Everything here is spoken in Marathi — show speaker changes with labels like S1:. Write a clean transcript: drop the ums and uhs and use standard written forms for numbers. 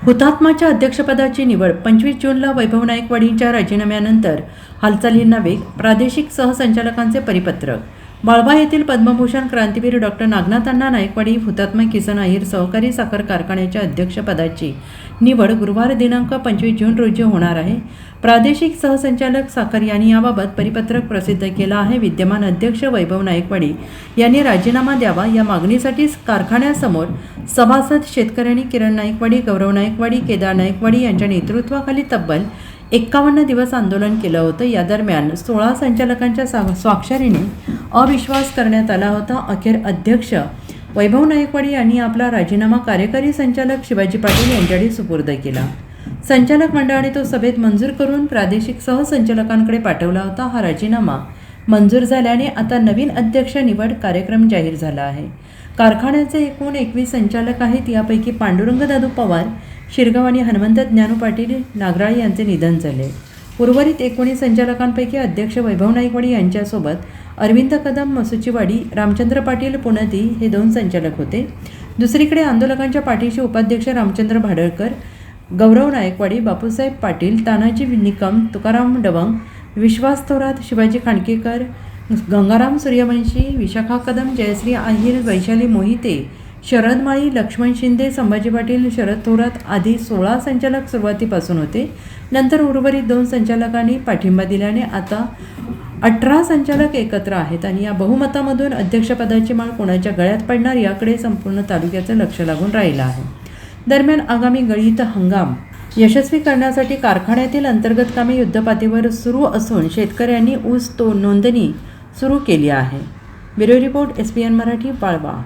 S1: हुतात्माच्या अध्यक्षपदाची निवड 25 जूनला वैभव नाईकवाडींच्या राजीनाम्यानंतर हालचालींना वेग. प्रादेशिक सहसंचालकांचे परिपत्रक. बाळवा येथील पद्मभूषण क्रांतीवीर डॉक्टर नागनाथअण्णा नाईकवाडी हुतात्मा किसन अहिर सहकारी साखर कारखान्याच्या अध्यक्षपदाची निवड गुरुवार दिनांक 25 जून रोजी होणार आहे. प्रादेशिक सहसंचालक साखर यांनी याबाबत परिपत्रक प्रसिद्ध केलं आहे. विद्यमान अध्यक्ष वैभव नाईकवाडी यांनी राजीनामा द्यावा या मागणीसाठी कारखान्यासमोर सभासद शेतकऱ्यांनी किरण नाईकवाडी, गौरव नाईकवाडी, केदार नाईकवाडी यांच्या नेतृत्वाखाली तब्बल 51 दिवस आंदोलन केलं होतं. या दरम्यान 16 संचालकांच्या स्वाक्षरीने अविश्वास करण्यात आला होता. अखेर अध्यक्ष वैभव नाईकवाडी यांनी आपला राजीनामा कार्यकारी संचालक शिवाजी पाटील यांच्याकडे सुपूर्द केला. संचालक मंडळाने तो सभेत मंजूर करून प्रादेशिक सहसंचालकांकडे पाठवला होता. हा राजीनामा मंजूर झाल्याने आता नवीन अध्यक्ष निवड कार्यक्रम जाहीर झाला आहे. कारखान्याचे एकूण 21 संचालक आहेत. यापैकी पांडुरंग दादू पवार, शिरगाव आणि हनुमंत ज्ञानू पाटील नागराळे यांचे निधन झाले. उर्वरित 19 संचालकांपैकी अध्यक्ष वैभव नाईकवाडी यांच्यासोबत अरविंद कदम, मसुचीवाडी, रामचंद्र पाटील, पुणती हे 2 संचालक होते. दुसरीकडे आंदोलकांच्या पाठीशी उपाध्यक्ष रामचंद्र भाडळकर, गौरव नाईकवाडी, बापूसाहेब पाटील, तानाजी निकम, तुकाराम डवंग, विश्वास थोरात, शिवाजी खांडकेकर, गंगाराम सूर्यवंशी, विशाखा कदम, जयश्री अहिर, वैशाली मोहिते, शरद माळी, लक्ष्मण शिंदे, संभाजी पाटील, शरद थोरात आदी 16 संचालक सुरुवातीपासून होते. नंतर उर्वरित 2 संचालकांनी पाठिंबा दिल्याने आता 18 संचालक एकत्र आहेत आणि या बहुमतामधून अध्यक्षपदाची माळ कोणाच्या गळ्यात पडणार याकडे संपूर्ण तालुक्याचं लक्ष लागून राहिलं आहे. दरम्यान आगामी गळीत हंगाम यशस्वी करण्यासाठी कारखान्यातील अंतर्गत कामे युद्धपातळीवर सुरू असून शेतकऱ्यांनी ऊस नोंदणी सुरू केली आहे. Bureau report, SPN Marathi, बाळवा.